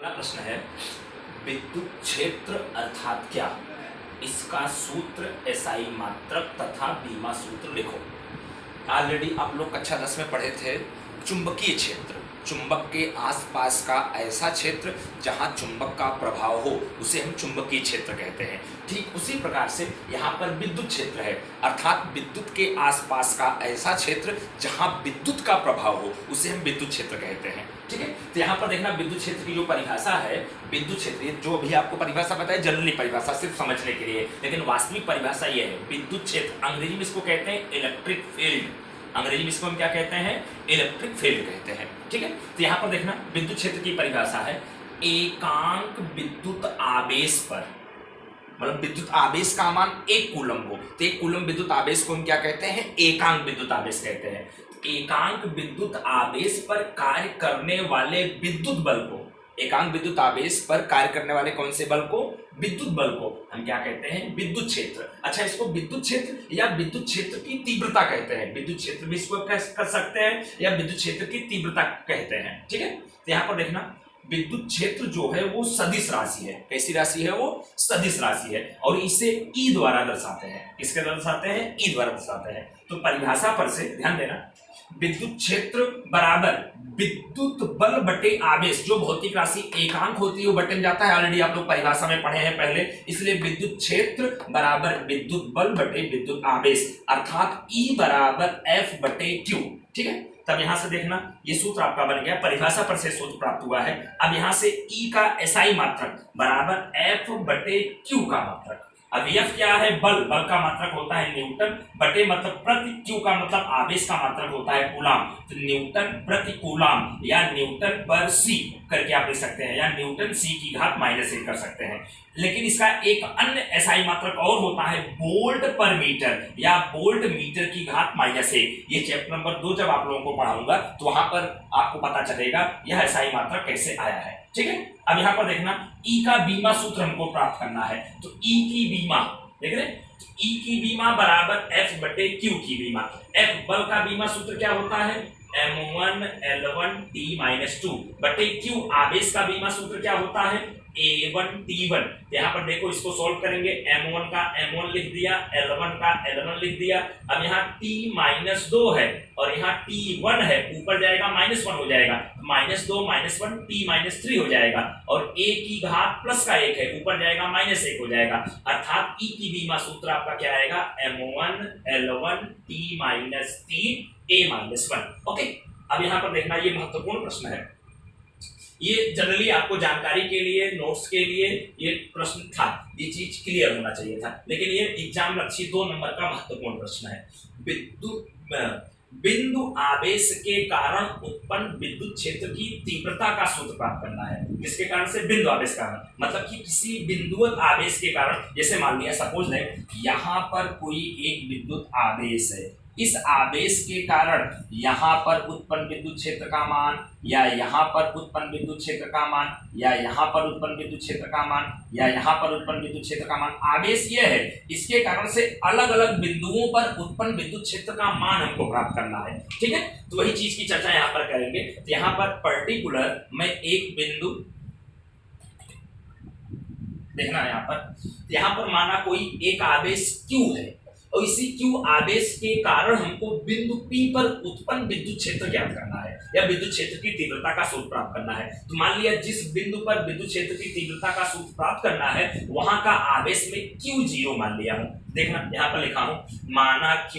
अगला प्रश्न है विद्युत क्षेत्र अर्थात क्या। इसका सूत्र एसआई मात्रक तथा बीमा सूत्र लिखो। ऑलरेडी आप लोग कक्षा 10 में पढ़े थे चुंबकीय क्षेत्र, चुंबक के आसपास का ऐसा क्षेत्र जहां चुंबक का प्रभाव हो उसे हम चुंबकीय क्षेत्र कहते हैं। ठीक उसी प्रकार से यहाँ पर विद्युत क्षेत्र है, अर्थात विद्युत के आसपास का ऐसा क्षेत्र जहां विद्युत का प्रभाव हो उसे हम विद्युत क्षेत्र कहते हैं। ठीक है, तो यहाँ पर देखना विद्युत क्षेत्र की जो परिभाषा है, विद्युत क्षेत्र जो अभी आपको परिभाषा बताए जनरली परिभाषा सिर्फ समझने के लिए, लेकिन वास्तविक परिभाषा ये है विद्युत क्षेत्र, अंग्रेजी में इसको कहते हैं इलेक्ट्रिक फील्ड, अंग्रेजी में इसको हम क्या कहते हैं इलेक्ट्रिक फील्ड कहते हैं। ठीक है, तो यहाँ पर देखना विद्युत क्षेत्र की परिभाषा है एकांक विद्युत आवेश पर, मतलब विद्युत आवेश का मान 1 कूलम हो तो 1 कूलम विद्युत आवेश को हम क्या कहते हैं एकांक विद्युत आवेश कहते हैं। एकांक विद्युत आवेश पर कार्य करने वाले विद्युत बल को, एकांक विद्युत आवेश पर कार्य करने वाले कौन से बल को, विद्युत बल को हम क्या कहते हैं विद्युत क्षेत्र। अच्छा, इसको विद्युत क्षेत्र या विद्युत क्षेत्र की तीव्रता कहते हैं, विद्युत क्षेत्र भी इसको कर सकते हैं या विद्युत क्षेत्र की तीव्रता कहते हैं। ठीक है, तो यहाँ पर देखना विद्युत क्षेत्र जो है वो सदिश राशि है। कैसी राशि है वो, सदिश राशि है, और इसे ई द्वारा दर्शाते हैं। किसके द्वारा दर्शाते हैं, ई द्वारा दर्शाते हैं। तो परिभाषा पर से ध्यान देना, विद्युत क्षेत्र बराबर विद्युत बल बटे आवेश, जो भौतिक राशि एकांक होती है वो बटे में जाता है, ऑलरेडी आप लोग परिभाषा में पढ़े हैं पहले, इसलिए विद्युत क्षेत्र बराबर विद्युत बल बटे विद्युत आवेश, अर्थात ई बराबर एफ बटे क्यू। ठीक है, तब यहां से देखना ये सूत्र आपका बन गया, परिभाषा पर से सूत्र प्राप्त हुआ है। अब यहां से ई का एसआई मात्रक बराबर एफ बटे क्यू का मात्रक। अब एफ क्या है, बल, बल का मात्रक होता है न्यूटन, बटे मतलब प्रति, क्यू का मतलब आवेश का मात्रक होता है कूलाम, तो न्यूटन प्रति कूलाम या न्यूटन पर सी करके आप लिख सकते हैं, या न्यूटन सी की घात -1 कर सकते हैं। लेकिन इसका एक अन्य एसआई मात्रक और होता है वोल्ट पर मीटर या वोल्ट मीटर की घात -1। ये चैप्टर नंबर 2 जब आप लोगों को पढ़ाऊंगा तो वहां पर आपको पता चलेगा यह एसआई मात्रक कैसे आया है। ठीक है, अब यहाँ पर देखना ई का बीमा सूत्र हमको प्राप्त करना है, तो ई की बीमा देख रहे, तो ई की बीमा बराबर एफ बटे क्यू की बीमा। एफ बल का बीमा सूत्र क्या होता है, m1 l1 t-2 बटे क्यू आवेश का बीमा सूत्र क्या होता है a1 t1। यहाँ पर देखो इसको सॉल्व करेंगे, m1 का m1 लिख दिया, l1 का l1 लिख दिया। अब यहाँ t-2 है और यहाँ t1 है, ऊपर जाएगा -1 हो जाएगा, -2 -1 t-3 हो जाएगा, और a की घात प्लस का 1 है, ऊपर जाएगा -1 हो जाएगा, अर्थात ई की बीमा सूत्र आपका क्या आएगा m1 l1 t-3 a-1। Okay, अब यहाँ पर देखना ये महत्वपूर्ण प्रश्न है, ये जनरली आपको जानकारी के लिए, नोट्स के लिए ये प्रश्न था, ये चीज क्लियर होना चाहिए था, लेकिन ये एग्जाम लक्ष्य 2 नंबर का महत्वपूर्ण प्रश्न है। विद्युत बिंदु आवेश के कारण उत्पन्न विद्युत क्षेत्र की तीव्रता का सूत्र प्राप्त करना है। किसके कारण से, बिंदु आवेश के कारण, मतलब कि किसी बिंदुवत आवेश के कारण, जैसे मान लिया सपोज है यहाँ पर कोई एक विद्युत आवेश है, इस आवेश के कारण यहाँ पर उत्पन्न विद्युत क्षेत्र का मान, या यहाँ पर उत्पन्न विद्युत क्षेत्र का मान, या यहाँ पर उत्पन्न विद्युत क्षेत्र का मान, या यहाँ पर उत्पन्न विद्युत क्षेत्र का मान, आवेश ये है, इसके कारण से अलग अलग बिंदुओं पर उत्पन्न विद्युत क्षेत्र का मान हमको प्राप्त करना है। ठीक है, तो वही चीज की चर्चा यहाँ पर करेंगे। तो यहाँ पर पर्टिकुलर मैं एक बिंदु देखना, यहाँ पर माना कोई एक आवेश Q है, और इसी Q आवेश के कारण हमको बिंदु P पर उत्पन्न विद्युत क्षेत्र ज्ञात करना है, या विद्युत क्षेत्र की तीव्रता का सूत्र प्राप्त करना है। तो मान लिया जिस बिंदु पर विद्युत क्षेत्र की तीव्रता का सूत्र प्राप्त करना है वहां का आवेश में Q0 मान लिया हूं। देखना यहाँ पर लिखा हूं, माना Q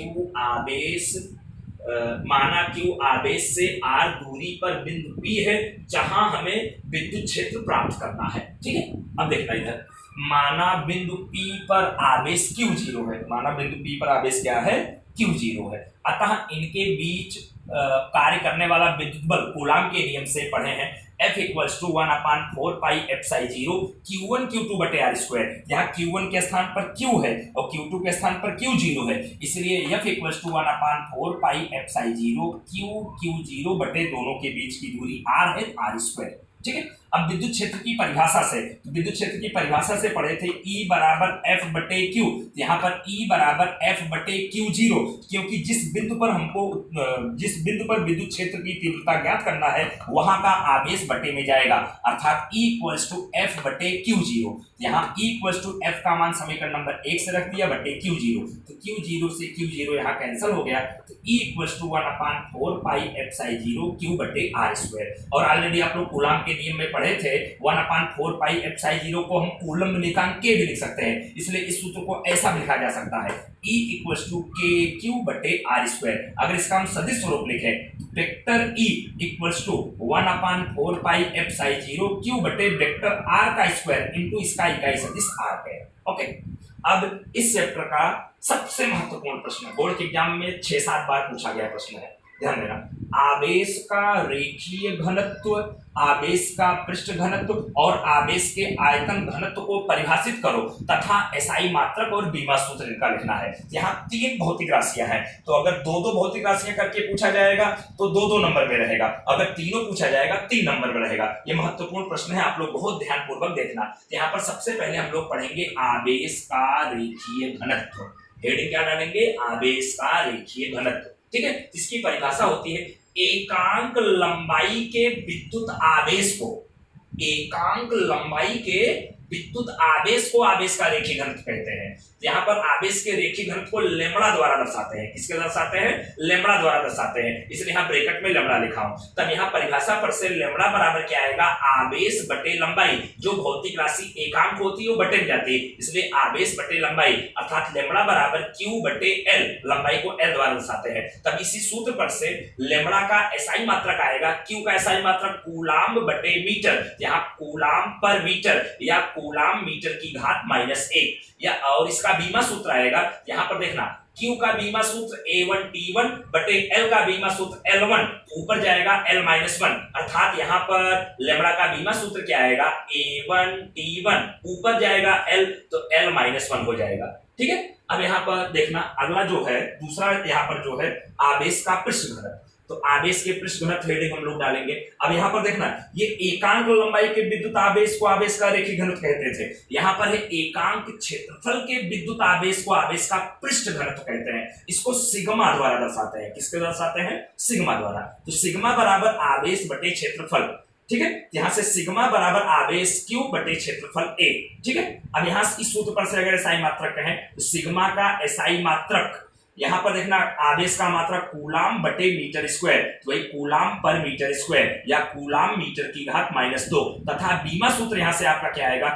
आवेश से r दूरी पर बिंदु P है जहां हमें विद्युत क्षेत्र प्राप्त करना है। ठीक है, अब देखना इधर, माना बिंदु P पर आवेश Q0 है, माना बिंदु P पर आवेश क्या है Q0 है, अतः इनके बीच कार्य करने वाला विद्युत बल कूलाम के नियम से पढ़े हैं, F = 1/4 पाई एप्साई0 Q1 Q2 बटे r²। यहाँ Q1 के स्थान पर Q है और Q2 के स्थान पर Q0 है, इसलिए F = 1/4 पाई एप्साई0 Q Q0 बटे दोनों के बीच की दूरी r है r²। ठीक है, अब विद्युत क्षेत्र की परिभाषा से, तो विद्युत क्षेत्र की परिभाषा से पढ़े थे E बराबर F बटे Q, यहाँ पर E बराबर F बटे Q0, क्योंकि जिस बिंदु पर विद्युत क्षेत्र की तीव्रता ज्ञात करना है वहां का आवेश बटे में जाएगा, अर्थात E इक्वल्स टू F बटे Q0। यहाँ E इक्वल्स टू F का मान समीकरण नंबर 1 से रख दिया बटे Q0, तो Q0 से Q0 यहाँ कैंसिल हो गया, तो E equals to 1/4 pi epsilon 0 Q बटे R स्क्वायर। और ऑलरेडी आप लोग कूलम के नियम में पढ़े थे 1/4 पाई एप्सिलॉन 0 को हम कूलम निकाल के भी लिख सकते हैं, इसलिए इस सूत्र को ऐसा भी लिखा जा सकता है E इक्वल्स टू KQ बटे R स्क्वायर। अगर इसका हम सदिश स्वरूप लिखें तो vector E equals to 1/4 pi epsilon 0 Q बटे वेक्टर R का स्क्वायर इनटू इसका इकाई सदिश R है। ओके, अब इस चैप्टर का सबसे महत्वपूर्ण प्रश्न बोर्ड के एग्जाम में 6-7 बार पूछा गया प्रश्न है, ध्यान देना। आवेश का रेखीय घनत्व, आवेश का पृष्ठ घनत्व और आवेश के आयतन घनत्व को परिभाषित करो तथा एसआई मात्रक और बीमा सूत्र इनका लिखना है। यहाँ 3 भौतिक राशियां हैं, तो अगर 2-2 भौतिक राशियां करके पूछा जाएगा तो 2-2 नंबर में रहेगा, अगर तीनों पूछा जाएगा 3 नंबर में रहेगा। ये महत्वपूर्ण प्रश्न है, आप लोग बहुत ध्यानपूर्वक देखना। यहाँ पर सबसे पहले हम लोग पढ़ेंगे आवेश का रेखीय घनत्व। हेडिंग क्या डालेंगे? आवेश का रेखीय घनत्व। ठीक है, इसकी परिभाषा होती है एकांक लंबाई के विद्युत आवेश को, एकांक लंबाई के विद्युत आवेश को आवेश का रेखीय घनत्व कहते हैं। यहाँ पर आवेश के रेखीय घनत्व को लेमड़ा द्वारा दर्शाते हैं। किसके दर्शाते हैं? लेमड़ा द्वारा दर्शाते हैं, इसलिए यहाँ ब्रैकेट में लेमड़ा लिखा हूं। तब यहाँ परिभाषा पर से लेमड़ा बराबर क्या आएगा? आवेश बटे लंबाई। जो भौतिक राशि एकांक होती है वो बटे में जाती है, इसलिए आवेश बटे लंबाई अर्थात लेमड़ा बराबर Q बटे L, लंबाई को L द्वारा दर्शाते हैं। तब इसी सूत्र पर से लेमड़ा का एसआई मात्रक आएगा, Q का एसआई मात्रक कूलाम बटे मीटर, यहाँ कूलाम पर मीटर या कूलाम मीटर की घात -1, या और इसका बीमा सूत्र आएगा, यहाँ पर देखना Q का बीमा सूत्र A1T1 बटे L का बीमा सूत्र L1, ऊपर जाएगा L-1, अर्थात यहाँ पर लेमड़ा का बीमा सूत्र क्या आएगा? A1T1, ऊपर जाएगा L तो L-1 हो जाएगा। ठीक है, अब यहाँ पर देखना अगला जो है दूसरा, यहाँ पर जो है आवेश का पृष्ठ घनत्व, तो आवेश के पृष्ठ घनत्व हेडिंग हम लोग डालेंगे। अब यहाँ पर देखना ये एकांक लंबाई के विद्युत आवेश को आवेश का रेखीय घनत्व कहते थे, यहाँ पर है एकांक क्षेत्रफल के विद्युत आवेश को आवेश का पृष्ठ घनत्व कहते हैं। इसको सिग्मा द्वारा दर्शाते हैं। किसके दर्शाते हैं? सिग्मा द्वारा। तो सिग्मा बराबर आवेश बटे क्षेत्रफल। ठीक है, यहां से सिग्मा बराबर आवेश Q बटे क्षेत्रफल A। ठीक है, अब यहाँ इस सूत्र पर से अगर एसआई मात्रक कहें तो सिग्मा का एसआई मात्रक, यहाँ पर देखना आवेश का मात्रक कूलाम बटे मीटर स्क्वायर, तो वही कूलाम पर मीटर स्क्वायर या कूलाम मीटर की घात -2, तथा बीमा सूत्र यहाँ से आपका क्या आएगा?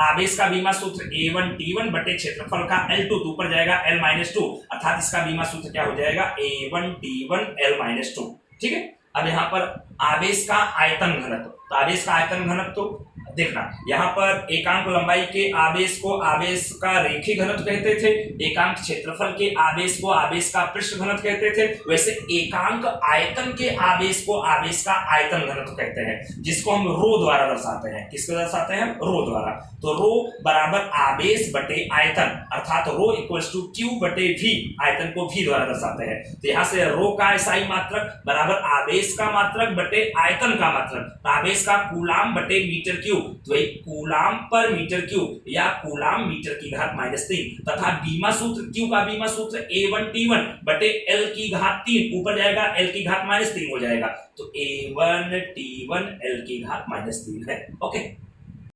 आवेश का बीमा सूत्र A1T1 बटे क्षेत्रफल का L2, तो ऊपर जाएगा L-2, अर्थात इसका बीमा सूत्र क्या हो जाएगा? A1T1 L-2। ठीक है, अब यहाँ पर आवेश का आयतन घनत्व, तो आवेश का आयतन घनत्व देखना, यहाँ पर एकांक लंबाई के आवेश को आवेश का रेखीय घनत्व कहते थे, एकांक क्षेत्रफल के आवेश को आवेश का पृष्ठ घनत्व कहते थे, वैसे एकांक आयतन के आवेश को आवेश का आयतन घनत्व कहते हैं, जिसको हम रो द्वारा दर्शाते हैं। किसको दर्शाते हैं? रो द्वारा। तो रो बराबर आवेश बटे आयतन, अर्थात रो इक्वल्स टू Q बटे V, आयतन को V द्वारा दर्शाते हैं। तो यहाँ से रो का एसआई मात्रक बराबर आवेश का मात्रक बटे आयतन का मात्रक, आवेश का कूलाम बटे मीटर क्यूब, तो एक कूलाम पर मीटर क्यूब या कूलाम मीटर की घात -3, तथा बीमा सूत्र Q का बीमा सूत्र A1T1 बटे L की घात 3, ऊपर जाएगा L की घात -3 हो जाएगा, तो A1T1 L की घात -3 है। ओके।